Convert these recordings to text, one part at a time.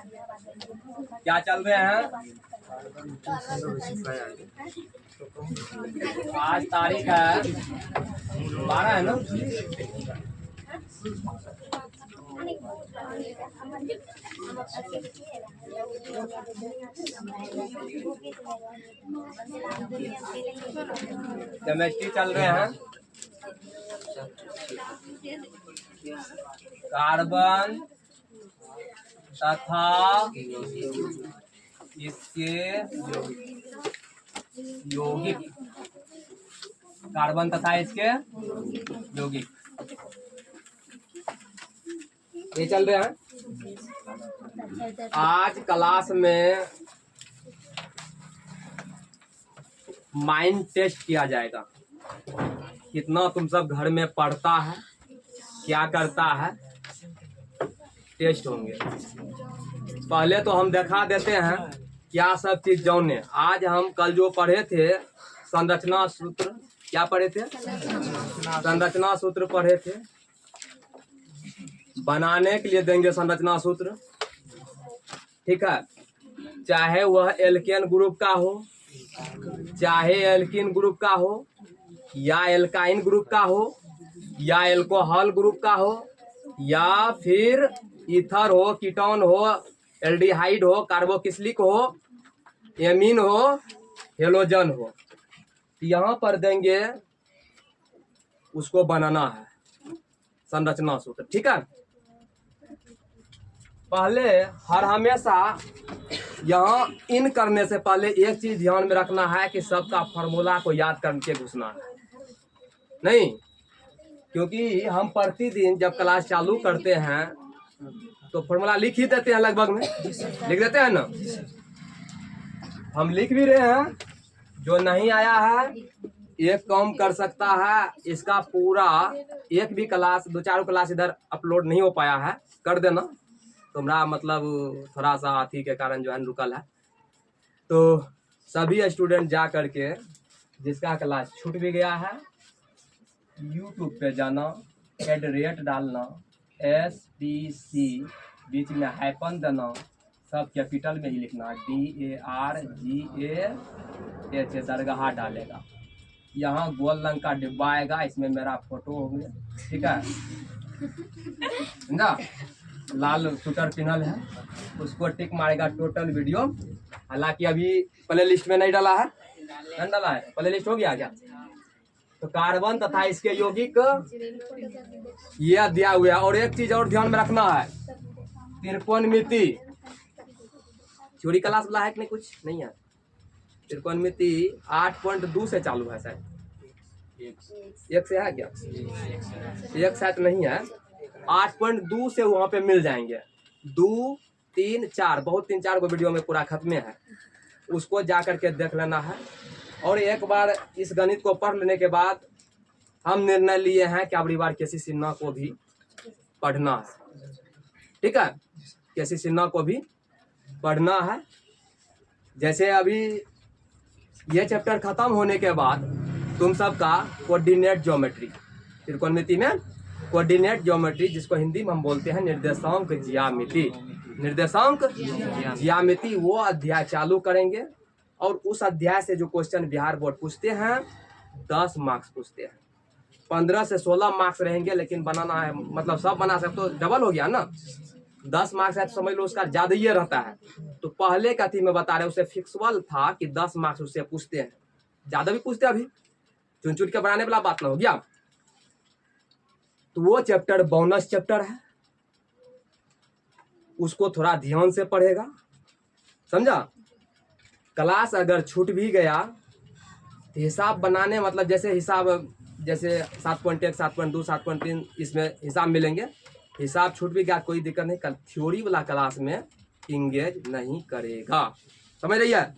क्या चल रहे हैं? आज तारीख है 12 है ना। केमिस्ट्री चल रहे हैं। कार्बन तथा इसके यौगिक, कार्बन तथा इसके यौगिक ये चल रहे हैं। आज क्लास में माइंड टेस्ट किया जाएगा। कितना तुम सब घर में पढ़ता है, क्या करता है, टेस्ट होंगे। पहले तो हम दिखा देते हैं क्या सब चीज जाने। आज हम कल जो पढ़े थे संरचना सूत्र, क्या पढ़े थे? संरचना सूत्र पढ़े थे। बनाने के लिए देंगे संरचना सूत्र, ठीक है। चाहे वह एल्केन ग्रुप का हो, चाहे एल्कीन ग्रुप का हो, या एल्काइन ग्रुप का हो, या एल्कोहल ग्रुप का हो, या फिर ईथर हो, कीटोन हो, एल्डिहाइड हो, कार्बोक्सिलिक हो, एमीन हो, हेलोजन हो। यहाँ पर देंगे, उसको बनाना है संरचना सूत्र, ठीक है। पहले हर हमेशा यहाँ इन करने से पहले एक चीज ध्यान में रखना है कि सबका फॉर्मूला को याद करके घुसना है, नहीं, क्योंकि हम प्रतिदिन जब क्लास चालू करते हैं तो फॉर्मूला लिख ही देते हैं, लगभग में लिख देते हैं ना। हम लिख भी रहे हैं। जो नहीं आया है एक काम कर सकता है, इसका पूरा एक भी क्लास, 2-4 क्लास इधर अपलोड नहीं हो पाया है, कर देना। तुम्हारा मतलब थोड़ा सा हाथी के कारण जो है रुकल है, तो सभी स्टूडेंट जा करके जिसका क्लास छूट भी गया है YouTube पे जाना, @ डालना, SPC बीच में हाइपन देना, सब कैपिटल में ही लिखना, DARGAH दरगाह डालेगा। यहाँ गोल रंग का डिब्बा आएगा, इसमें मेरा फोटो होंगे, ठीक है ना। लाल स्वेटर पिनल है, उसको टिक मारेगा टोटल वीडियो। हालांकि अभी प्ले लिस्ट में नहीं डाला है, नहीं डाला है, प्ले लिस्ट हो गया क्या? तो कार्बन तथा इसके यौगिक यह दिया हुआ है। और एक चीज और ध्यान में रखना है, त्रिकोणमिति थ्योरी क्लास वाला है कि नहीं? कुछ नहीं है। त्रिकोणमिति 8.2 से चालू है शायद, एक से है क्या? एक शायद नहीं है, 8.2 से वहां पे मिल जाएंगे। 2, 3, 4 बहुत 3-4 को वीडियो में पूरा खत्म है, उसको जा करके देख लेना है। और एक बार इस गणित को पढ़ लेने के बाद हम निर्णय लिए हैं कि अगली बार केसी सिन्हा को भी पढ़ना है, ठीक है। केसी सिन्हा को भी पढ़ना है। जैसे अभी ये चैप्टर खत्म होने के बाद तुम सबका कोऑर्डिनेट ज्योमेट्री, त्रिकोणमिति में कोऑर्डिनेट ज्योमेट्री, जिसको हिंदी में हम बोलते हैं निर्देशांक ज्यामिति, निर्देशांक ज्यामिति, वो अध्याय चालू करेंगे। और उस अध्याय से जो क्वेश्चन बिहार बोर्ड पूछते हैं 10 मार्क्स पूछते हैं, 15 से 16 मार्क्स रहेंगे, लेकिन बनाना है, मतलब सब बना सकते तो डबल हो गया ना। 10 मार्क्स है तो समझ लो उसका ज्यादा ही रहता है। तो पहले का थी मैं बता रहे, उसे फिक्सबल था कि 10 मार्क्स उससे पूछते हैं, ज्यादा भी पूछते हैं। अभी चुन चुन के बनाने वाला बात ना हो गया। तो वो चैप्टर बोनस चैप्टर है, उसको थोड़ा ध्यान से पढ़ेगा, समझा। क्लास अगर छूट भी गया तो हिसाब बनाने, मतलब जैसे हिसाब, जैसे 7.1, 7.2, 7.3 इसमें हिसाब मिलेंगे। हिसाब छूट भी गया कोई दिक्कत नहीं, कल थ्योरी वाला क्लास में इंगेज नहीं करेगा, समझ रही है।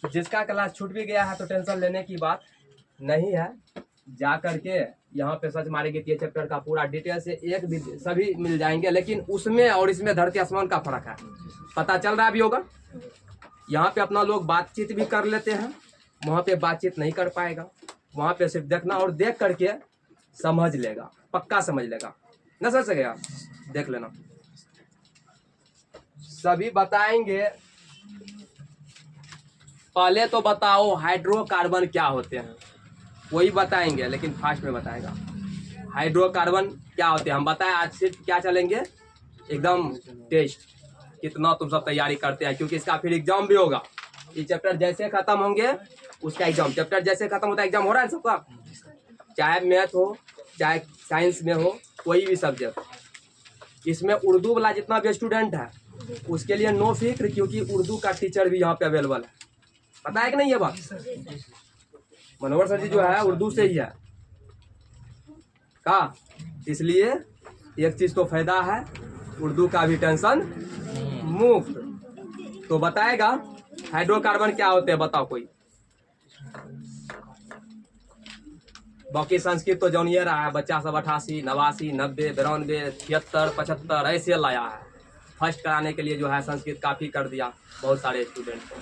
जिसका क्लास छूट भी गया है तो टेंशन लेने की बात नहीं है। जा करके यहाँ पे सर्च मारेंगे कि ये चैप्टर का पूरा डिटेल से एक भी सभी मिल जाएंगे, लेकिन उसमें और इसमें धरती आसमान का फर्क है, पता चल रहा है भी होगा। यहाँ पे अपना लोग बातचीत भी कर लेते हैं, वहाँ पे बातचीत नहीं कर पाएगा। वहाँ पे सिर्फ देखना और देख करके समझ लेगा, पक्का समझ लेगा, ना समझ सकेगा, देख लेना। सभी बताएंगे। पहले तो बताओ हाइड्रोकार्बन क्या होते हैं, वही बताएंगे, लेकिन फास्ट में बताएगा। हाइड्रोकार्बन क्या होते हैं हम बताएं। आज सिर्फ क्या चलेंगे, एकदम टेस्ट, कितना तुम सब तैयारी करते हैं, क्योंकि इसका फिर एग्जाम भी होगा। ये चैप्टर जैसे खत्म होंगे उसका एग्जाम, चैप्टर जैसे खत्म होता है एग्जाम हो रहा है सबका, चाहे मैथ हो चाहे साइंस में हो, कोई भी सब्जेक्ट। इसमें उर्दू वाला जितना भी स्टूडेंट है उसके लिए नो फिक्र, क्योंकि उर्दू का टीचर भी यहाँ पे अवेलेबल है। पता है कि नहीं ये बात? मनोहर सर जी जो है उर्दू से ही है का, इसलिए एक चीज तो फायदा है, उर्दू का भी टेंशन मुक्त। तो बताएगा हाइड्रोकार्बन क्या होते हैं, बताओ कोई। बाकी संस्कृत तो जानिए रहा है, बच्चा सब 88, 89, 90, 92, 76, 75 ऐसे लाया है। फर्स्ट कराने के लिए जो है संस्कृत काफी कर दिया बहुत सारे स्टूडेंट को।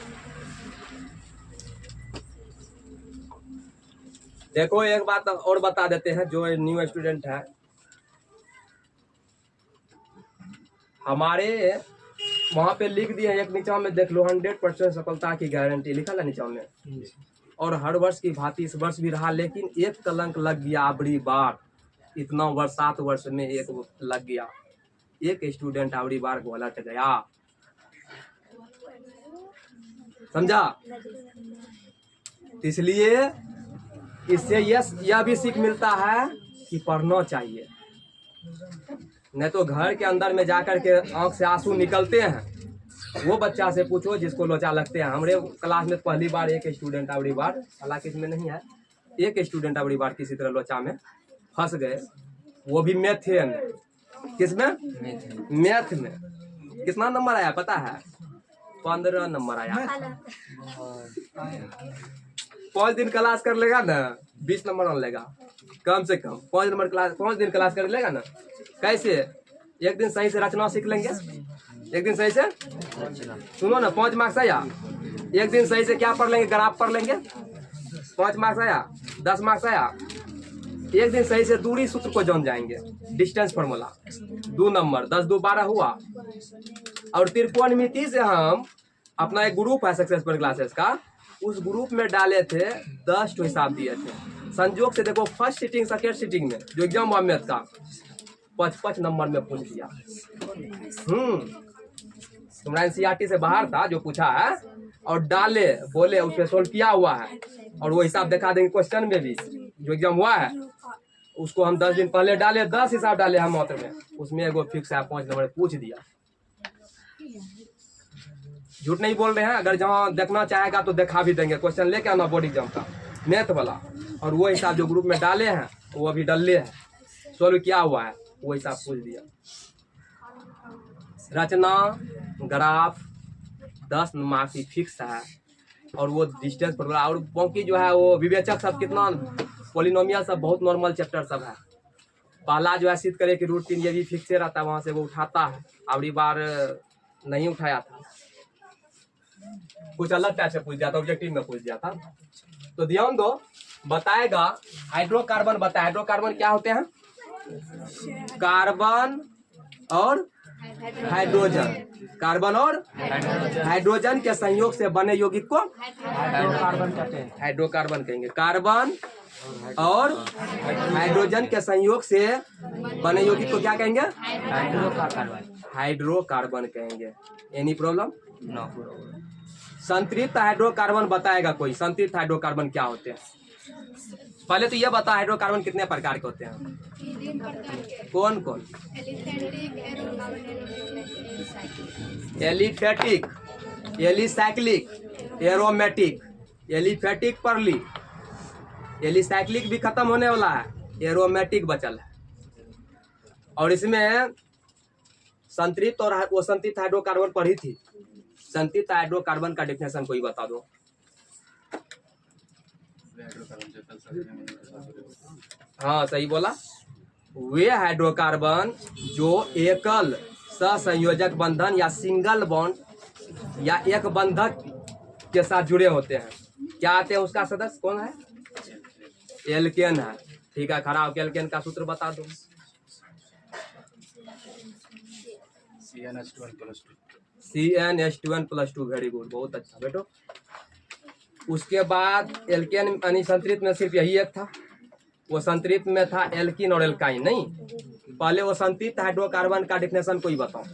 देखो एक बात और बता देते हैं, जो न्यू स्टूडेंट है, हमारे वहां पे लिख दिए एक नीचा में, देख लो 100% सफलता की गारंटी लिखा है नीचा में। और हर वर्ष की भांति इस वर्ष भी रहा, लेकिन एक कलंक लग गया अबरी बार। इतना वर्ष 7 वर्ष में एक लग गया, एक स्टूडेंट अबरी बार को अलट गया, समझा? इसलिए इससे यह भी सीख मिलता है कि पढ़ना चाहिए, नहीं तो घर के अंदर में जाकर के आंख से आंसू निकलते हैं। वो बच्चा से पूछो जिसको लोचा लगते हैं। हमारे क्लास में पहली बार एक स्टूडेंट अबरी बार, हालांकि इसमें नहीं है, एक स्टूडेंट अबरी बार किसी तरह लोचा में फंस गए, वो भी मैथ में। किसमें? मैथ में। कितना नंबर आया पता है? 15 नंबर आया। 5 दिन क्लास कर लेगा ना 20 नंबर आने लेगा कम से कम। 5 दिन क्लास कर लेगा ना। कैसे? एक दिन सही से रचना सीख लेंगे, एक दिन सही से सुनो ना 5 मार्क्स आया। एक दिन सही से क्या पढ़ लेंगे, ग्राफ पढ़ लेंगे, 5 मार्क्स आया। 10 मार्क्स आया। एक दिन सही से दूरी सूत्र को जान जाएंगे, डिस्टेंस फॉर्मूला 2 नंबर, 10 2 12 हुआ। और त्रिकोणमिति से हम अपना एक ग्रुप है सक्सेसफुल क्लासेस का, उस ग्रुप में डाले थे 10 तो हिसाब दिए थे। संजोग से देखो फर्स्ट सीटिंग सेकेंड सीटिंग में जो एग्जाम हुआ मैथ का 5-5 नंबर में पूछ दिया। तुम्हारा एनसीईआरटी से बाहर था जो पूछा है, और डाले बोले उस पर सोल्व किया हुआ है, और वो हिसाब दिखा देंगे क्वेश्चन में भी। जो एग्जाम हुआ है उसको हम 10 दिन पहले डाले, 10 हिसाब डाले हम मात्र में, उसमें एगो फिक्स है 5 नंबर पूछ दिया। झूठ नहीं बोल रहे हैं। अगर जहाँ देखना चाहेगा तो दिखा भी देंगे, क्वेश्चन लेके आना बोर्ड एग्जाम का मैथ वाला, और वो हिसाब जो ग्रुप में डाले हैं वो अभी डले है, सोल्व किया हुआ है, वो हिसाब पूछ दिया। रचना ग्राफ 10 मार्क्स ही फिक्स है, और वो डिस्टेंस पर, और बाकी जो है वो विवेचक सब कितना पॉलिनोमियल सब बहुत नॉर्मल चैप्टर सब है। पहला जो है सिद्ध करे कि रूट 3 ये भी फिक्स रहता है, वहां से वो उठाता है। अगली बार नहीं उठाया था, कुछ अलग टाइप से पूछ दिया था, ऑब्जेक्टिव में पूछ दिया था। तो ध्यान दो, बताएगा हाइड्रोकार्बन। बताए हाइड्रोकार्बन क्या होते हैं? कार्बन और हाइड्रोजन, कार्बन और हाइड्रोजन के संयोग से बने यौगिक को हाइड्रोकार्बन कहते हैं। हाइड्रोकार्बन कहेंगे। कार्बन और हाइड्रोजन के संयोग से बने यौगिक को क्या कहेंगे? हाइड्रोकार्बन कहेंगे। Any problem? No problem. संतृप्त हाइड्रोकार्बन बताएगा कोई, संतृप्त हाइड्रोकार्बन क्या होते हैं? पहले तो ये बता हाइड्रोकार्बन कितने प्रकार के होते हैं? कौन कौन? Aliphatic, alicyclic, aromatic. एलिफेटिक परली, एलिसाइक्लिक भी खत्म होने वाला है, एरोमेटिक बचल है। और इसमें संतृप्त और वो संतृप्त हाइड्रोकार्बन पढ़ी थी। संतृप्त हाइड्रोकार्बन का डेफिनेशन कोई बता दो। हाँ सही बोला। वे हाइड्रोकार्बन जो एकल सहसंयोजक बंधन या सिंगल बॉन्ड या एक बंधक के साथ जुड़े होते हैं। क्या आते हैं उसका सदस्य? कौन है? एल्केन है। ठीक है, खड़ा होकर एल्केन का सूत्र बता दो। CnH2n+2 वेरी गुड, बहुत अच्छा बेटो। उसके बाद एल्केन यानी संतृप्त में सिर्फ यही एक था, वो संतृप्त में था एल्किन और एल्काइन। नहीं, पहले वो संतृप्त हाइड्रोकार्बन का डिफिनेशन कोई बताओ।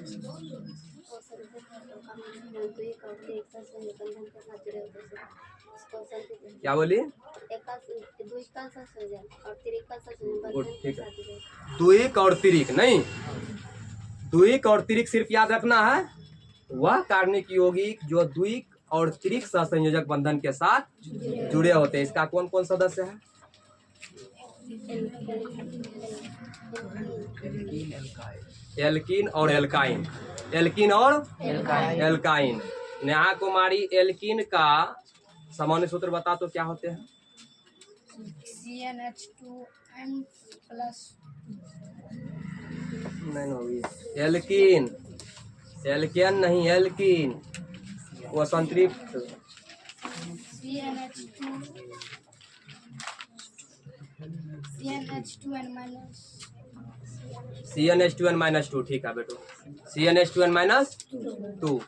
क्या बोली? गुड, ठीक है। द्विक और त्रिक, नहीं, द्विक और त्रिक सिर्फ याद रखना है, वह कार्बनिक यौगिक जो द्विक और त्रिक सहसंयोजक बंधन के साथ जुड़े होते हैं। इसका कौन कौन सदस्य है? एल्किन और एल्काइन, एल्किन और एल्काइन। नेहा कुमारी, एल्किन का सामान्य सूत्र बता तो क्या होते हैं? CnH2n+। नहीं होगी एल्किन, एल्केन नहीं, एल्किन वो संतृप्त। CnH2n-2, ठीक है बेटो, CnH2n-2।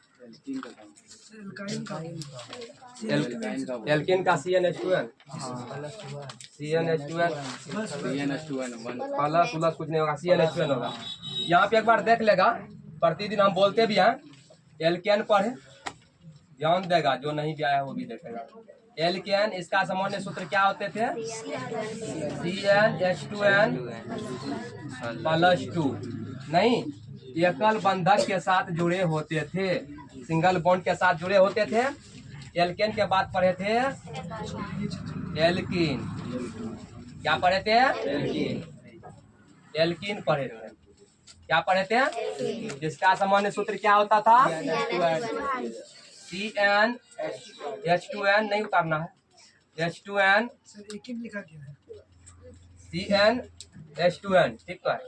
एल्किन का CnH2n, प्लस कुछ नहीं होगा, CnH2n होगा। यहाँ पे एक बार देख लेगा, प्रतिदिन हम बोलते भी हैं, एल्केन पढ़े, ध्यान देगा, जो नहीं भी आया वो भी देखेगा। एल्केन, इसका सामान्य सूत्र क्या होते थे? CnH2n+2। नहीं, एकल बंधक के साथ जुड़े होते थे, सिंगल बॉन्ड के साथ जुड़े होते थे। एल्केन के बाद पढ़े थे एल्किन, क्या पढ़े थे? एल्किन पढ़े थे, क्या पढ़े थे? जिसका सामान्य सूत्र क्या होता था? CnH2n, नहीं उतारना है, H2n, CnH2n, ठीक है।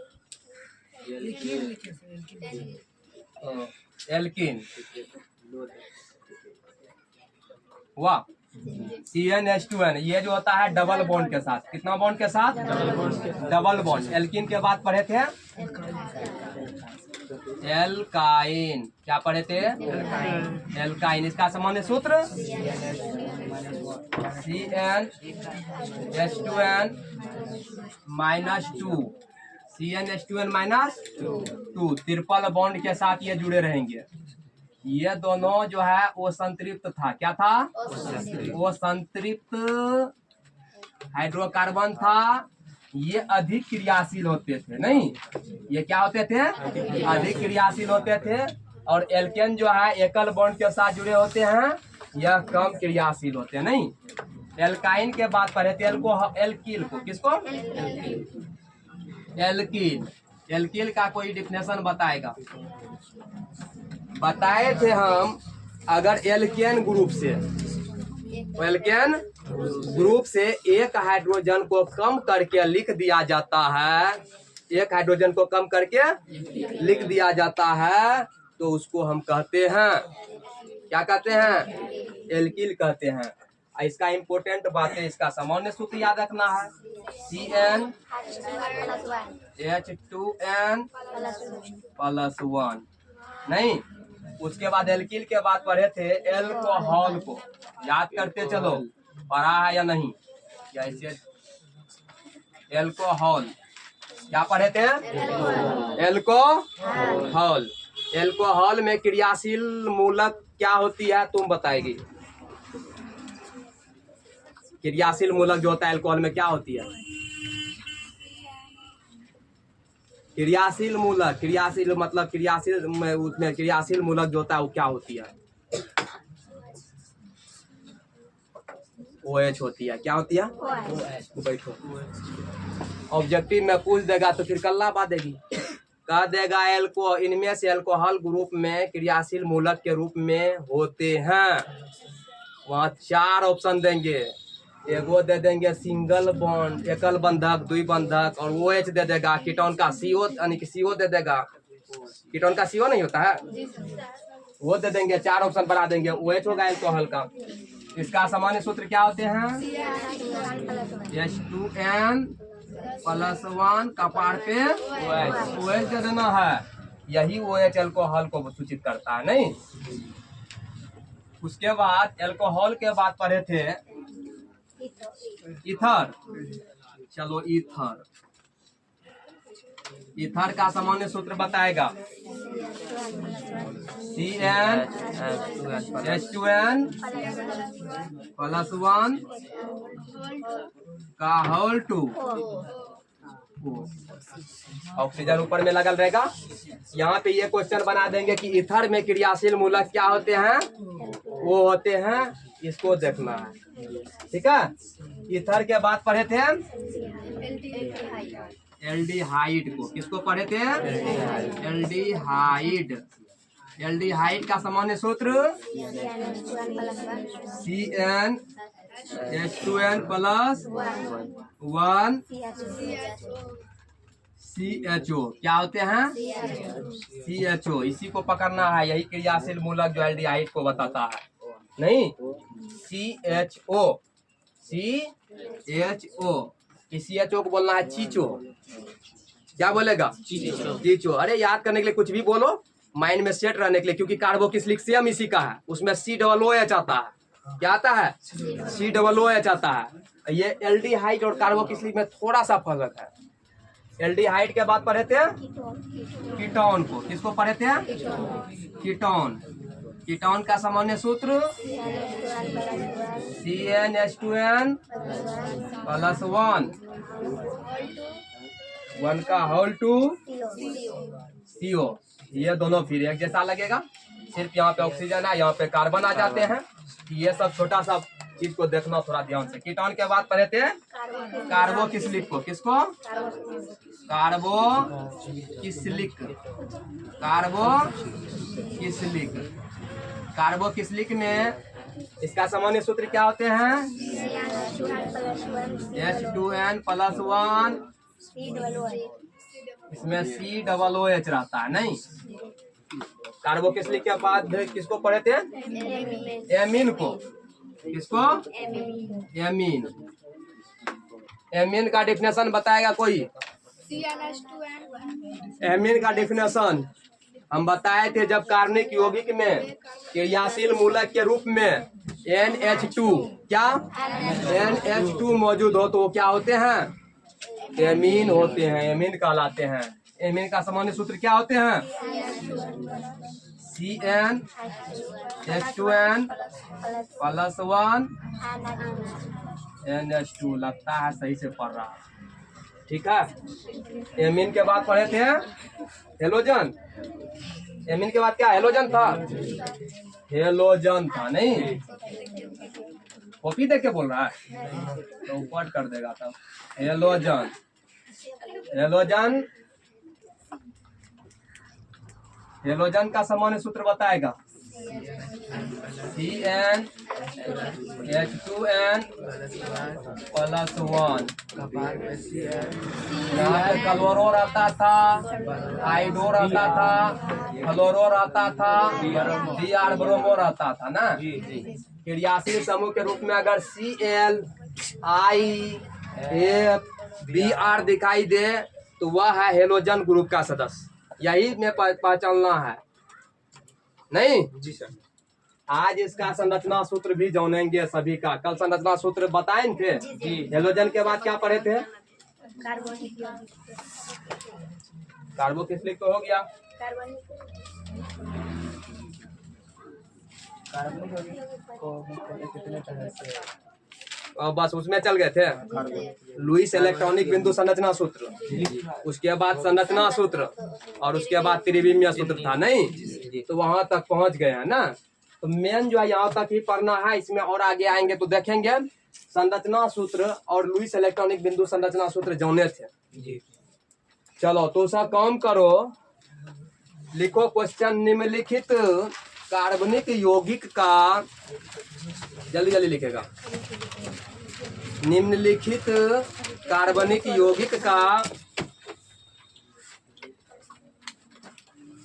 एल्किन वाह, CnH2n, ये जो होता है डबल बॉन्ड के साथ, कितना बॉन्ड के साथ? Double bond. एल्किन के बाद पढ़े थे एल्काइन, क्या पढ़े थे? एल्काइन। इसका सामान्य सूत्र CnH2n-2, CnH2n-2, ट्रिपल बॉन्ड के साथ ये जुड़े रहेंगे। ये दोनों जो है वो संतृप्त था, क्या था? वो संतृप्त हाइड्रोकार्बन था, ये अधिक क्रियाशील होते थे। नहीं, ये क्या होते थे? अधिक क्रियाशील होते थे। और एल्केन जो है एकल बॉन्ड के साथ जुड़े होते हैं, यह कम क्रियाशील होते हैं। नहीं, एल्काइन के बाद पढ़े थे एल्किल को, किसको? एल्किल। एल्किल का कोई डिफिनेशन बताएगा? बताए थे हम, अगर एल्केन ग्रुप से, एल्केन ग्रुप से एक हाइड्रोजन को कम करके लिख दिया जाता है, एक हाइड्रोजन को कम करके लिख दिया जाता है, तो उसको हम कहते हैं, क्या कहते हैं? एल्किल कहते हैं। इसका इम्पोर्टेंट बात है, इसका सामान्य सूत्र याद रखना है, CnH2n+1। नहीं, उसके बाद एल्किल के बाद पढ़े थे एल्कोहल को, याद करते चलो, पढ़ा है या नहीं? जैसे एल्कोहल, क्या पढ़े थे? एल्कोहल। एल्कोहल में क्रियाशील मूलक क्या होती है, तुम बताएगी? क्रियाशील मूलक जो होता है एल्कोहल में क्या होती है? क्रियाशील मूलक, क्रियाशील मतलब क्रियाशील में, उसमें क्रियाशील मूलक जो होता है वो क्या होती है? OH होती है। क्या होती है? बैठो, ऑब्जेक्टिव में पूछ देगा तो फिर कल्ला बात देगी, कह देगा एल्को, इनमें से एल्कोहल ग्रुप में क्रियाशील मूलक के रूप में होते हैं। वहाँ 4 ऑप्शन देंगे, एगो दे देंगे सिंगल बॉन्ड, एकल बंधक, द्विबंधक, और OH दे देगा, कीटोन का CO यानी कि CO दे देगा, कीटोन का CO नहीं होता है, वो दे देंगे। 4 ऑप्शन बना देंगे, OH होगा एल्कोहल का। इसका सामान्य सूत्र क्या होते हैं? H2n+1 कपार पे OH दे देना है। यही OH अल्कोहल को सूचित करता है, नहीं। उसके बाद अल्कोहल के बाद पढ़े थे ईथर। चलो ईथर, ईथर का सामान्य सूत्र बताएगा CnH2n + 1 का होल 2। ऑक्सीजन ऊपर में लगल रहेगा। यहाँ पे ये क्वेश्चन बना देंगे कि ईथर में क्रियाशील मूलक क्या होते हैं, वो होते हैं, इसको देखना है, ठीक है। ईथर के बाद पढ़े थे एल्डिहाइड को। किसको पढ़े थे? एल्डिहाइड। एल्डिहाइड का सामान्य सूत्र CnH2n + 1 CHO। क्या होते हैं? CHO। इसी को पकड़ना है, यही क्रियाशील मूलक जो एल्डिहाइड को बताता है, नहीं। CHO, CHO। CHO को बोलना है चीचो। क्या बोलेगा? चीचो। अरे याद करने के लिए कुछ भी बोलो, माइंड में सेट रहने के लिए, क्योंकि कार्बोक्सिलिक सेम इसी का है, उसमें COOH आता है। क्या आता है? COOH आता है। ये एल्डिहाइड और कार्बोक्सिलिक में थोड़ा सा फर्क है। एल्डिहाइड के बाद पढ़े थे कीटोन को। किसको पढ़े थे? कीटोन। कीटोन का सामान्य सूत्र CnH2n + 1 का होल 2 CO। ये दोनों फिर एक जैसा लगेगा, सिर्फ यहाँ पे ऑक्सीजन है, यहाँ पे कार्बन आ जाते हैं। ये सब छोटा सा चीज को देखना थोड़ा ध्यान से। कीटोन के बाद पढ़े थे कार्बोक्सिलिक को। किसको? कार्बोक्सिलिक। कार्बोक्सिलिक। कार्बोक्सिलिक में इसका सामान्य सूत्र क्या होते हैं? H2n + 1। इसमें COOH रहता है, नहीं। कार्बोक्सिलिक के बाद किसको पढ़े थे? एमीन को। किसको? एमीन। एमीन का डिफिनेशन बताएगा कोई? एमीन का डिफिनेशन हम बताए थे, जब कार्बनिक यौगिक में क्रियाशील मूलक के रूप में NH2 क्या NH2 मौजूद हो तो वो क्या होते हैं? एमीन होते हैं, एमीन कहलाते हैं। एमीन का सामान्य सूत्र क्या होते हैं? CnH2n + 1 NH2। लगता है सही से पढ़ रहा है, ठीक है। एमीन के बाद पढ़े थे हेलोजन। एमीन के बाद क्या हेलोजन था? हेलोजन था, नहीं। कॉपी देख के बोल रहा है तो ऊपर कर देगा तब। हेलोजन। हेलोजन, हेलोजन का सामान्य सूत्र बताएगा CnH2n + 1। यहाँ पे क्लोरो रहता था, हाइड्रो रहता था, फ्लोरो रहता था, Br ब्रोमो रहता था ना। क्रियाशील समूह के रूप में अगर ClIFBr दिखाई दे तो वह है हेलोजन ग्रुप का सदस्य। यही में पहचानना है, नहीं जी सर। आज इसका संरचना सूत्र भी जानेंगे सभी का। कल संरचना सूत्र बताए थे जी। हेलोजन के बाद क्या पढ़े थे? कार्बोक्सिलिक तो हो गया। और बस उसमें चल गए थे लुईस इलेक्ट्रॉनिक बिंदु संरचना सूत्र, उसके बाद संरचना सूत्र, और उसके बाद त्रिविमीय सूत्र था, नहीं। तो वहां तक पहुंच गए हैं ना। तो मेन जो है यहाँ तक ही पढ़ना है। इसमें और आगे आएंगे तो देखेंगे संरचना सूत्र और लुईस इलेक्ट्रॉनिक बिंदु संरचना सूत्र जाने थे। चलो तो सब काम करो, लिखो क्वेश्चन। निम्नलिखित कार्बनिक यौगिक का, जल्दी जल्दी लिखेगा। निम्नलिखित कार्बनिक यौगिक का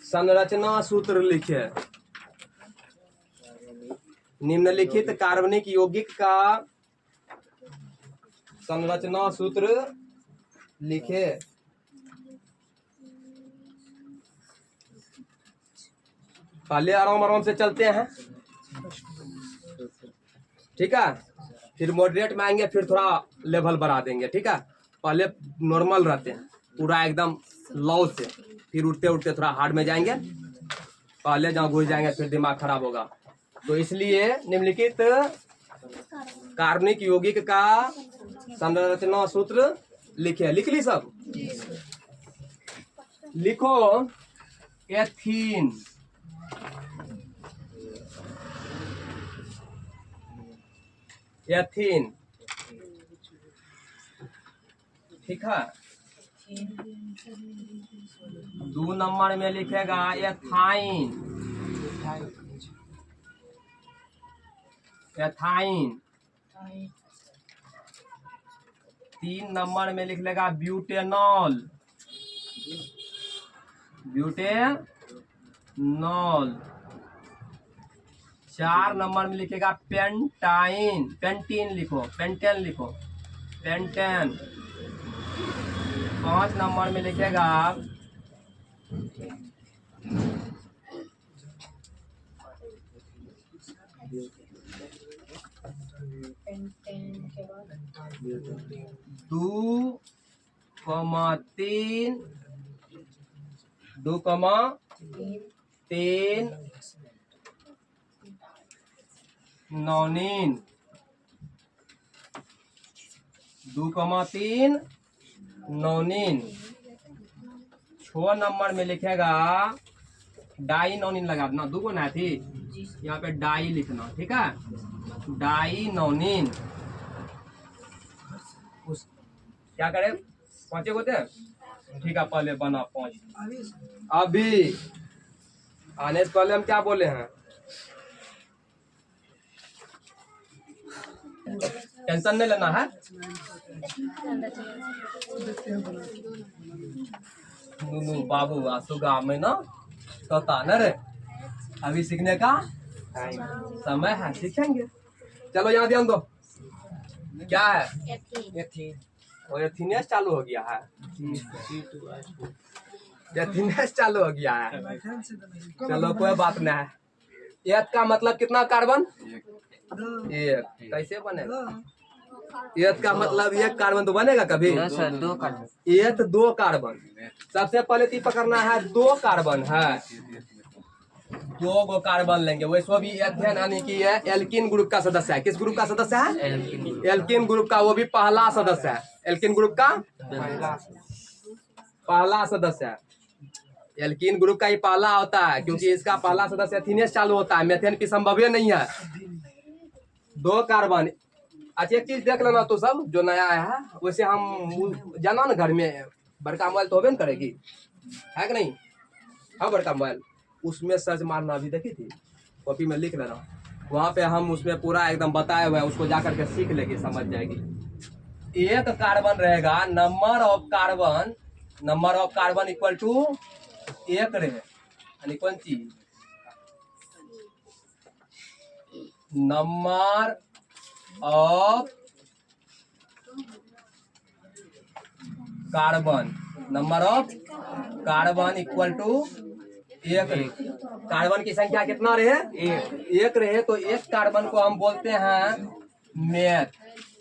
संरचना सूत्र लिखे। निम्नलिखित कार्बनिक यौगिक का संरचना सूत्र लिखे। पहले आराम आराम से चलते हैं, ठीक है, फिर मॉडरेट में आएंगे, फिर थोड़ा लेवल बढ़ा देंगे, ठीक है। पहले नॉर्मल रहते हैं पूरा एकदम लो से, फिर उठते उठते थोड़ा हार्ड में जाएंगे, पहले जहाँ घुस जाएंगे फिर दिमाग खराब होगा। तो इसलिए निम्नलिखित कार्बनिक यौगिक का संरचना सूत्र लिखे, लिख ली सब, लिखो एथीन, एथीन, ठीक है। 2 नंबर में लिखेगा एथाइन, एथाइन। 3 नंबर में लिख लेगा ब्यूटेनॉल, ब्यूटेनॉल। 4 नंबर में लिखेगा पेंटाइन, पेंटीन लिखो, पेंटेन लिखो, पेंटेन। 5 नंबर में लिखेगा दो कमा तीन नौनीन, 2,3 नौनीन। 6 नंबर में लिखेगा डाई नौनीन लगा देना, 2 को ना थी, यहाँ पे डाई लिखना, ठीक है, डाई नौनीन। उस क्या करे, 5 होते, ठीक है, पहले बना 5। अभी आने से पहले हम क्या बोले हैं, टेंशन नहीं लेना है। नूनू बाबू आसुगा में ना कहता न रे, अभी सीखने का समय है, सीखेंगे। चलो यहाँ ध्यान दो, क्या है, और एथीनेस चालू हो गया है, एथीनेस चालू हो गया है। चलो कोई बात नहीं है। एथ का मतलब कितना कार्बन, 1। कैसे बनेगा, एथ का मतलब 1 कार्बन तो बनेगा कभी, 2 कार्बन, एथ 2 कार्बन। सबसे पहले तो पकड़ना है 2 कार्बन है, 2 गो कार्बन लेंगे, वैसे भी एथेन यानी कि ये एल्किन ग्रुप का सदस्य है। किस ग्रुप का सदस्य है, एल्किन ग्रुप का, वो भी पहला सदस्य है, एल्किन ग्रुप का पहला सदस्य है। एल्किन ग्रुप का ही पहला होता है, क्योंकि इसका पहला सदस्य एथीनेस चालू होता है, मेथेन की संभव नहीं है। 2 कार्बन। अच्छा एक चीज देख लेना तो सब जो नया आया है, वैसे हम जाना ना घर में बड़का मोबाइल तो होबे न करेगी, है कि नहीं, हाँ बड़का मोबाइल, उसमें सर्च मारना, अभी देखी थी, कॉपी में लिख लेना, वहाँ पे हम उसमें पूरा एकदम बताए हुए हैं, उसको जा करके सीख लेगी, समझ जाएगी। 1 कार्बन रहेगा, number of carbon equal to 1 रहे, यानी कौन चीज, number of carbon, number of carbon equal to 1 रहे। कार्बन की संख्या कितना रहे, 1 रहे, तो 1 कार्बन को हम बोलते हैं मेथ।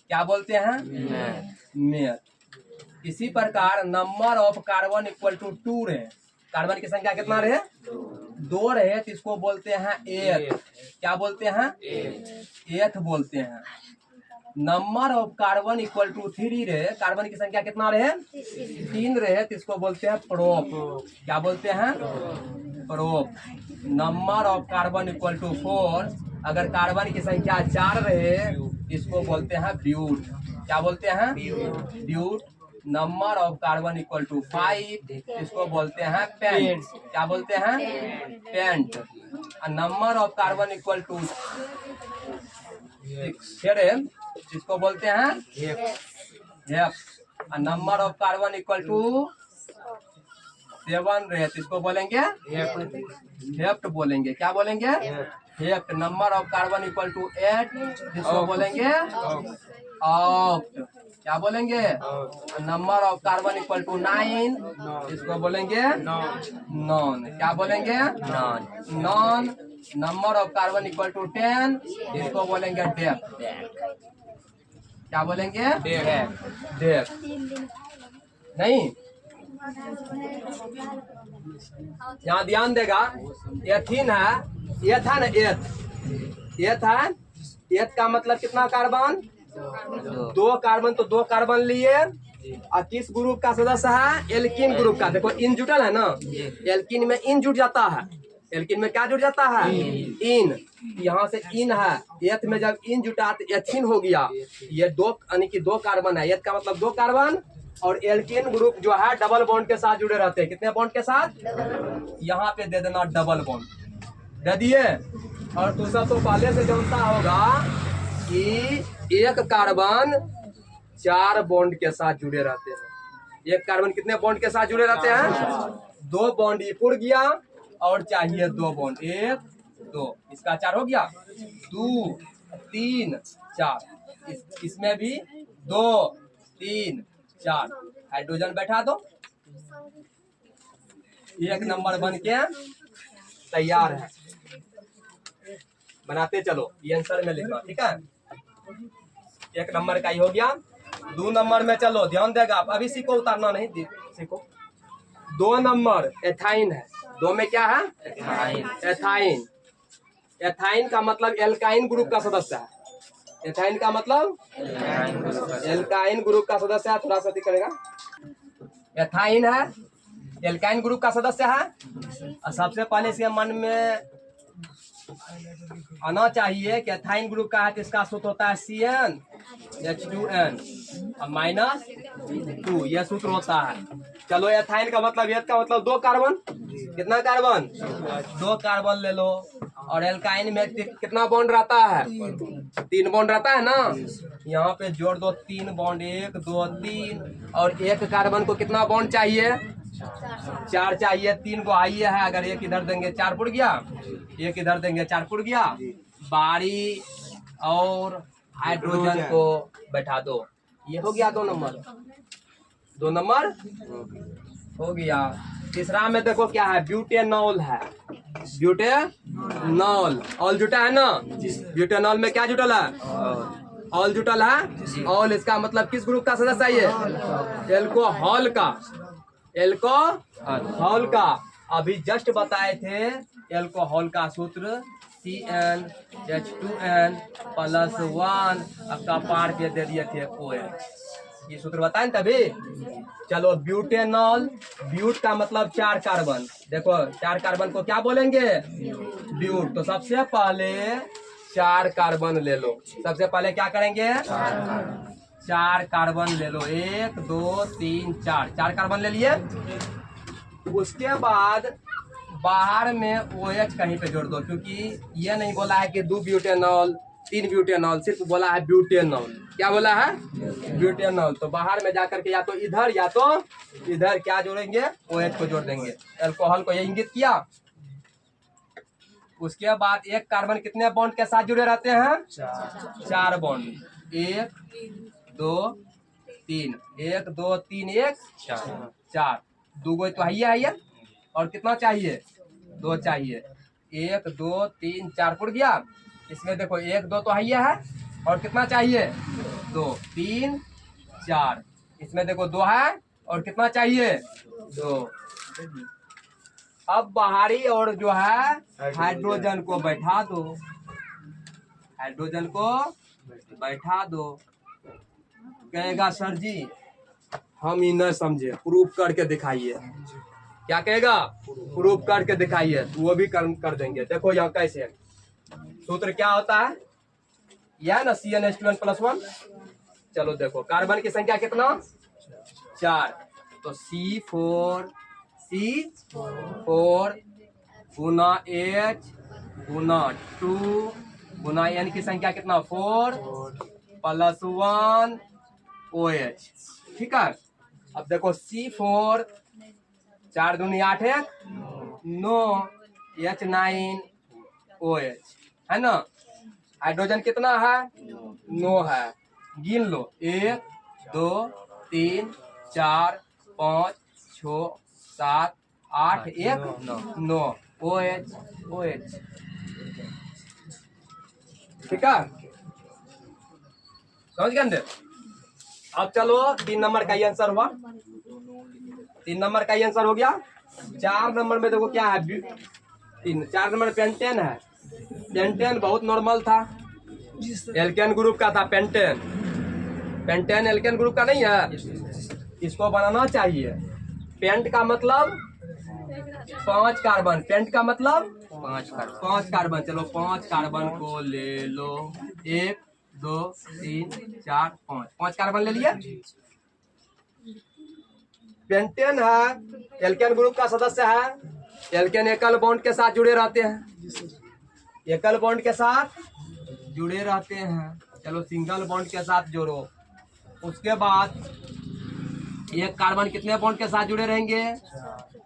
क्या बोलते हैं, मेथ। इसी प्रकार number of carbon equal to 2 रहे, कार्बन की संख्या कितना रहे, 2 रहे, तो इसको बोलते हैं एथ। क्या बोलते हैं, एथ बोलते हैं। Number of carbon equal to 3 रहे, कार्बन की संख्या कितना रहे, 3 रहे, तो इसको बोलते हैं प्रोप। क्या बोलते हैं, prop. Number of carbon equal to 4, अगर कार्बन की संख्या 4 रहे, इसको बोलते हैं ब्यूट। क्या बोलते हैं, but. Number of carbon equal to 5, इसको बोलते हैं पेंट। क्या बोलते हैं, pent. Number of carbon equal to 6, इसको बोलते हैं hept. Number of carbon equal to 7 रहे, इसको बोलेंगे हेप्ट बोलेंगे। क्या बोलेंगे, hept. Number of carbon equal to 8, इसको बोलेंगे ऑक्ट। क्या बोलेंगे? Number of carbon equal to 9, इसको बोलेंगे नॉन। क्या बोलेंगे? Non. Number of carbon equal to 10, इसको बोलेंगे डेप्थ। क्या बोलेंगे? डेप्थ। नहीं, यहाँ ध्यान देगा, एथीन है, एथ है ना, एथ है, एथ का मतलब कितना कार्बन? 2 कार्बन। तो 2 कार्बन लिए, और किस ग्रुप का सदस्य है? एल्कीन ग्रुप का। देखो इन जुटल है ना, एल्कीन में इन जुट जाता है। एल्कीन में क्या जुट जाता है? इन। यहाँ से इन है, एथ में जब इन जुटा तो एथीन हो गया। ये 2 यानी कि 2 कार्बन है, एथ का मतलब 2 कार्बन। और एल्कीन ग्रुप जो है डबल बॉन्ड के साथ जुड़े रहते हैं। कितने बॉन्ड के साथ? यहाँ पे दे देना डबल बॉन्ड, दे दिए। और तू सब तो पहले से जानता होगा कि एक कार्बन 4 बॉन्ड के साथ जुड़े रहते हैं। एक कार्बन कितने बॉन्ड के साथ जुड़े रहते हैं? 2 बॉन्ड ये पुर गया, और चाहिए 2 बॉन्ड, 1 2, इसका 4 हो गया, 2 3 4, इसमें भी 2 3 4 हाइड्रोजन बैठा दो। 1 नंबर बन के तैयार है। बनाते चलो, ये आंसर में लिखना, ठीक है। 1 नंबर का ही हो गया। 2 नंबर में चलो, ध्यान देगा, अभी सीखो, उतारना नहीं, सीखो। 2 नंबर एथाइन है। 2 में क्या है? एथाइन। एथाइन का मतलब एल्काइन ग्रुप का सदस्य है। एथाइन का मतलब एल्काइन ग्रुप का सदस्य है। थोड़ा सा करेगा, एथाइन है, एल्काइन ग्रुप का सदस्य है। और सबसे पहले इसके मन में आना चाहिए कि एथाइन ग्रुप का है, तो इसका सूत्र होता है CnH2n -2, यह सूत्र होता है। चलो, एथाइन का मतलब, एथ का मतलब 2 कार्बन। कितना कार्बन? 2 कार्बन ले लो। और एल्काइन में कितना बॉन्ड रहता है? 3 बॉन्ड रहता है ना। यहाँ पे जोड़ दो 3 बॉन्ड, 1 2 3। और एक कार्बन को कितना बॉन्ड चाहिए? 4 चाहिए। 3 को आइए है, अगर 1 इधर देंगे 4 पुड़ गया, 1 इधर देंगे 4 पुड़ गया। बारी और हाइड्रोजन को बैठा दो। ये हो गया 2 नंबर। 2 नंबर हो गया। तीसरा में देखो क्या है? ब्यूटेनॉल है। ब्यूटेनॉल, ऑल जुटा है ना। ब्यूटेनॉल में क्या जुटल है? ऑल जुटल है। ऑल इसका मतलब किस ग्रुप का सदस्य है? ये एल्कोहल का। एल्कोहल का अभी जस्ट बताए थे। एल्कोहल का सूत्र CnH2n +1, आपका पार पे दे दिए थे OH। ये सूत्र बताएं तभी। चलो, ब्यूटेनॉल, ब्यूट का मतलब 4 कार्बन। देखो 4 कार्बन को क्या बोलेंगे? ब्यूट। तो सबसे पहले 4 कार्बन ले लो। सबसे पहले क्या करेंगे? 4 कार्बन ले लो। 1 2 3 4, 4 कार्बन ले लिए। उसके बाद बाहर में OH कहीं पे जोड़ दो, क्योंकि ये नहीं बोला है कि 2 ब्यूटेनॉल 3 ब्यूटेनॉल, सिर्फ बोला है ब्यूटेनॉल। क्या बोला है? ब्यूटेनॉल। तो बाहर में जाकर के या तो इधर या तो इधर क्या जोड़ेंगे? OH को जोड़ देंगे। अल्कोहल को ये इंगित किया। उसके बाद एक कार्बन कितने बॉन्ड के साथ जुड़े रहते हैं? 4 बॉन्ड। 1 2 3, 1 2 3 1 4। 2 गो तो है, और कितना चाहिए? 2 चाहिए। 1 2 3 4 पुड़ गया। इसमें देखो 1 2 तो है, और कितना चाहिए? 2 3 4। इसमें देखो 2 है, और कितना चाहिए? 2। अब बाहरी और जो है हाइड्रोजन को बैठा दो। हाइड्रोजन को बैठा दो। कहेगा सर जी हम ही न समझे, प्रूफ करके दिखाइए। क्या कहेगा? प्रूफ करके दिखाइए। वो भी कर देंगे। देखो यहाँ कैसे सूत्र क्या होता है? यह ना CnH2n +1। चलो देखो, कार्बन की संख्या कितना? 4। तो C4 गुना H गुना 2 गुना N की संख्या कितना? 4 +1 OH। ठीक है। अब देखो C4 4 दूनी 8 1 9 H9 OH है ना। हाइड्रोजन कितना है? 9 है। गिन लो 1 2 3 4 5 6 7 8 1 9 OH OH। ठीक है, समझ गए। अब चलो 3 नंबर का ही आंसर हुआ। 3 नंबर का ही आंसर हो गया। 4 नंबर में देखो क्या है, 4 नंबर पेंटेन है। पेंटेन बहुत नॉर्मल था, एल्केन ग्रुप का था पेंटेन। पेंटेन एल्केन ग्रुप का नहीं है, इसको बनाना चाहिए। पेंट का मतलब 5 कार्बन, पेंट का मतलब 5 कार्बन। चलो 5 कार्बन को ले लो, 1 2 3 4 5, 5 कार्बन ले लिए। पेंटेन है, एल्केन ग्रुप का सदस्य है। एल्केन एकल बॉन्ड के साथ जुड़े रहते हैं, एकल बॉन्ड के साथ जुड़े रहते हैं। चलो सिंगल बॉन्ड के साथ जोड़ो। उसके बाद एक कार्बन कितने बॉन्ड के साथ जुड़े रहेंगे,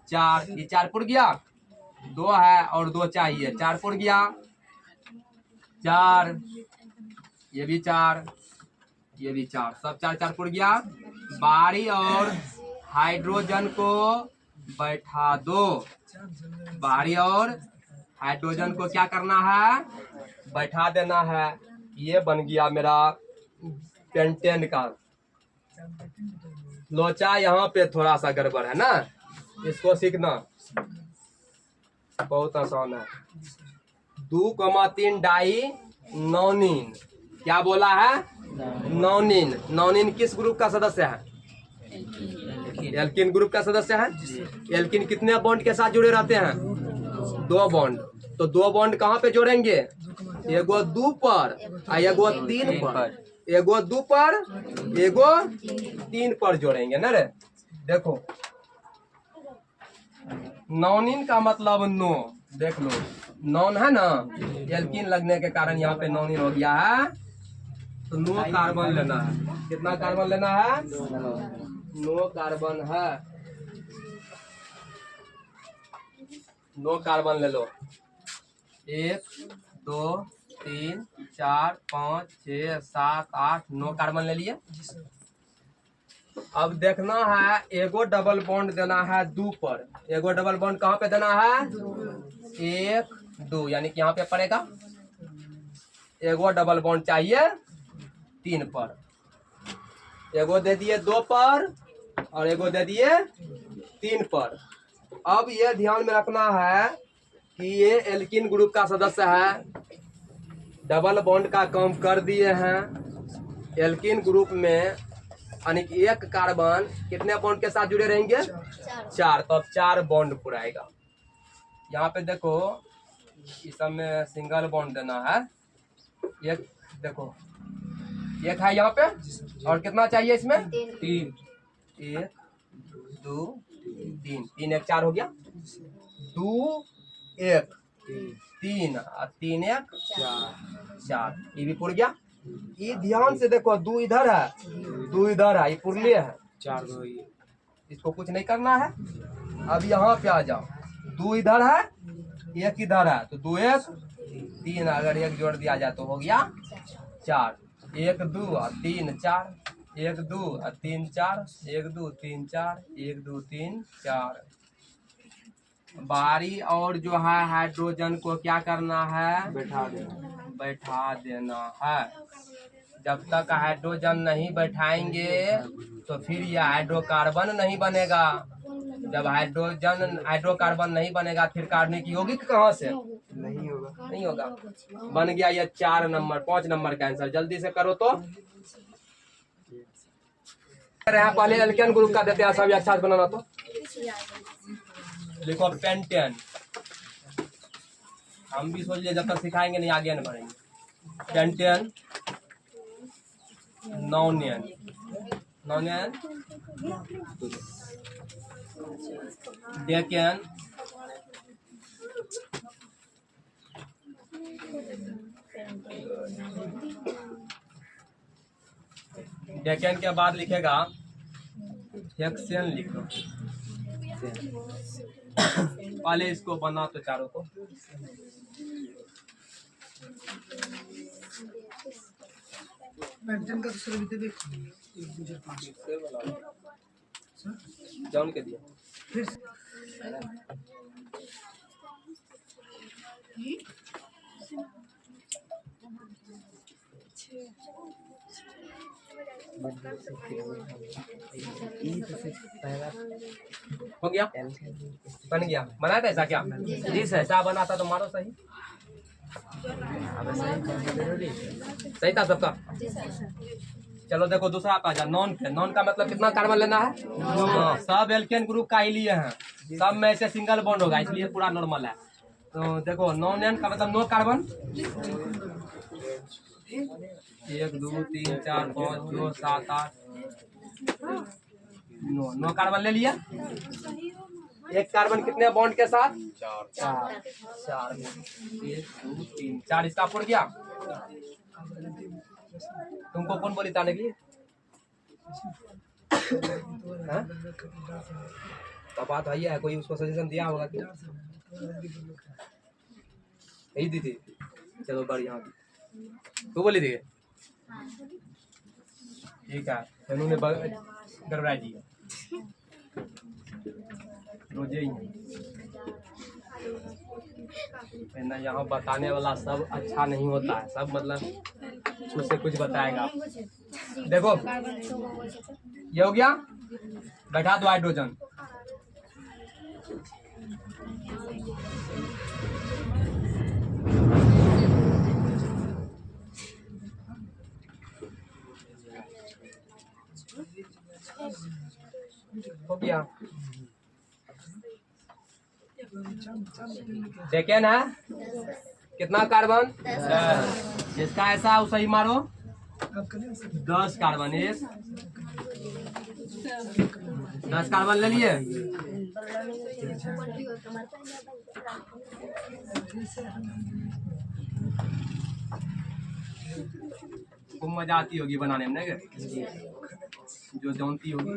4। ये 4 पुर गया, 2 है और 2 चाहिए, 4 पुर गया, 4, ये भी 4, ये भी 4, सब 4 4 पुर गया। बारी और हाइड्रोजन को बैठा दो। बारी और हाइड्रोजन को क्या करना है, बैठा देना है। ये बन गया मेरा पेंटेन का। लोचा यहाँ पे थोड़ा सा गड़बड़ है ना, इसको सीखना बहुत आसान है। 2,3 डाई नोनिन, क्या बोला है, नोनिन। नोनिन किस ग्रुप का सदस्य है, एल्किन ग्रुप का सदस्य है। एल्किन कितने बॉन्ड के साथ जुड़े रहते हैं, 2 बॉन्ड। तो 2 बॉन्ड कहाँ पे जोड़ेंगे, एगो 2 पर और एगो 3 पर। एगो 2 पर एगो 3 पर जोड़ेंगे ना रे। देखो नॉनिन का मतलब नो, देख लो नॉन है ना, एल्किन लगने के कारण यहाँ पे नॉनिन हो गया है। तो 9 कार्बन लेना है। कितना कार्बन लेना है, 9 कार्बन है। 9 कार्बन ले लो, 1 2 3 4 5 6 7 8 9 कार्बन ले लिए। अब देखना है एगो डबल बॉन्ड देना है 2 पर। एगो डबल बॉन्ड कहाँ पे देना है, 1 2, यानी कि यहाँ पे पड़ेगा। एगो डबल बॉन्ड चाहिए 3 पर। एगो दे दिए 2 पर और एगो दे दिए 3 पर। अब ये ध्यान में रखना है कि ये एल्किन ग्रुप का सदस्य है, डबल बॉन्ड का काम कर दिए हैं। एल्किन ग्रुप में यानी कि एक कार्बन कितने बॉन्ड के साथ जुड़े रहेंगे, 4। तो अब 4 बॉन्ड पुराएगा। यहाँ पे देखो इस सब में सिंगल बॉन्ड देना है। एक देखो, एक है यहाँ पे, और कितना चाहिए इसमें, 3। 1 2 3, 3 1 4 हो गया। 2 1 3 और 3 1 4, ये भी पुर गया। ये ध्यान से देखो, 2 इधर है, 2 इधर है, ये पुरले है, 4 2, इसको कुछ नहीं करना है। अब यहाँ पे आ जाओ, 2 इधर है 1 इधर है, तो 2 1 3, अगर 1 जोड़ दिया जाए तो हो गया 4। 1 2 और 3 4, 1 2 और 3 4, 1 2 3 4, 1 2 3 4। बारी और जो है हाइड्रोजन को क्या करना है, बैठा देना है। जब तक हाइड्रोजन नहीं बैठाएंगे तो फिर यह हाइड्रोकार्बन नहीं बनेगा। जब हाइड्रोकार्बन नहीं बनेगा फिर कार्बनिक यौगिक कहाँ से, नहीं होगा। बन गया ये 4 नंबर 5 नंबर का आंसर। जल्दी से करो तो। पहले एल्केन ग्रुप का देते हैं, सभी अच्छा से बनाना। तो लिखो पेंटेन। हम भी सोच लिए जब तक सिखाएंगे नहीं आगे नहीं बढ़ेंगे। पेंटेन, नोनियन, नोनियन, डेकेन, डेकेन के बाद लिखेगा हेक्सेन, लिख दो। पहले इसको बना तो चारों को। मेंटेन का दूसरा भी दे 1 2 4 5 जॉन के दिया फिर हो गया बन गया बनाया था ऐसा क्या जी सर ऐसा बना था तो मारो सही सही था सबका चलो देखो दूसरा आप आ जा नॉन का मतलब कितना कार्बन लेना है सब एल्केन ग्रुप का ही लिए हैं सब में से सिंगल बॉन्ड होगा इसलिए पूरा नॉर्मल है तो देखो नॉन एन का मतलब नो कार्बन 1 2 3 4 5 6 7 8 नो कार्बन ले लिया एक कार्बन कितने बॉन्ड के साथ 4 1 2 3 4 इसका पुर गया तुमको कौन बोली ताने की हाँ? तो बात वही है कोई उसको सजेशन दिया होगा कि यही दी थी चलो बढ़िया तू बोली थी ठीक है उन्होंने गड़बड़ा दी रोजे ही ना यहाँ बताने वाला सब अच्छा नहीं होता है सब मतलब कुछ से कुछ बताएगा देखो ये हो गया बैठा दो हाइड्रोजन हो गया सेकेंड है कितना कार्बन 10 जिसका ऐसा है उसे ही मारो 10 कार्बन 10 कार्बन ले लिए खूब मजा आती होगी बनाने में नहीं जो जानती होगी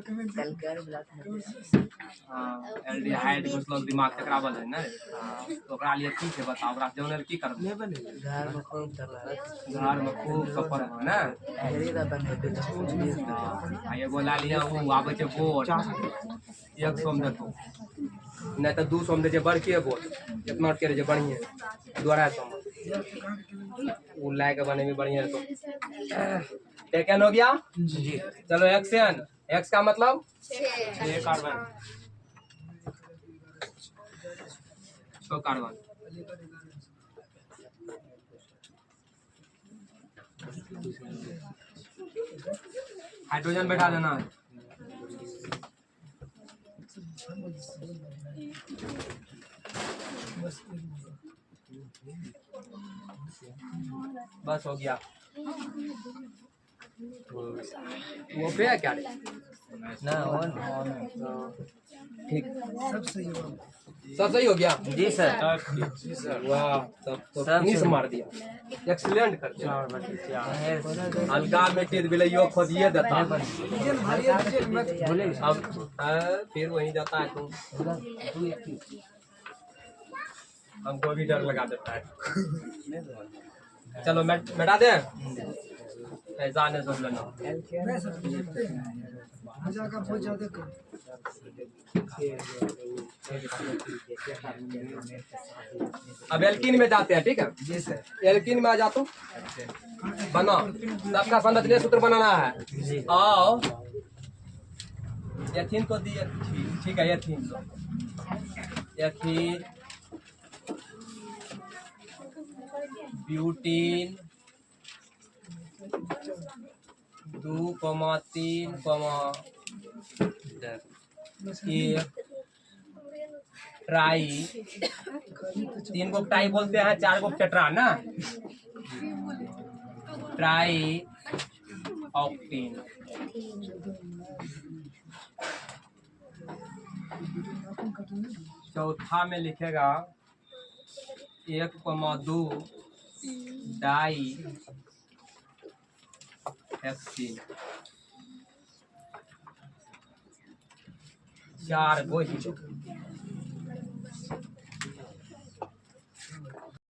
हाँ एल्डिहाइड मतलब दिमाग टकरावल है ना तो ओकरा लिए ठीक है बताओ ओकरा जानल की करब घर में खूब कपर है ना आ एगो ला लिया उ आबै छै बोट 100 में देखो नहीं तो 200 में दे छै बड़के बोट कितना के रहे बढ़िया 250 में उ लाए के बने में बढ़िया तो सेकंड हो गया जी चलो एक्शन एक्स का मतलब 6 कार्बन 6 कार्बन हाइड्रोजन बैठा देना बस हो गया वो पे है क्या ना ठीक सब सही हो गया जी सर वाह सब फिनिश मार दिया एक्सीलेंट कर दिया अलगा मेटेड बिलैयो खोदिए देता अब फिर वहीं जाता है तुम हमको भी डर लगा देता है चलो बैठा दे ऐसा नहीं सोच लेना अब एल्किन में जाते हैं ठीक है जी सर एल्किन में आ जा तो बना सबका संरचना सूत्र बनाना है आओ एथीन को दिए ठीक है ethene butene 2,3,1 try 3 go try बोलते हैं 4 गो टेट्रा ना ट्राई ऑक्टीन चौथा में लिखेगा 1,2 डाई हेक्सीन 4 गो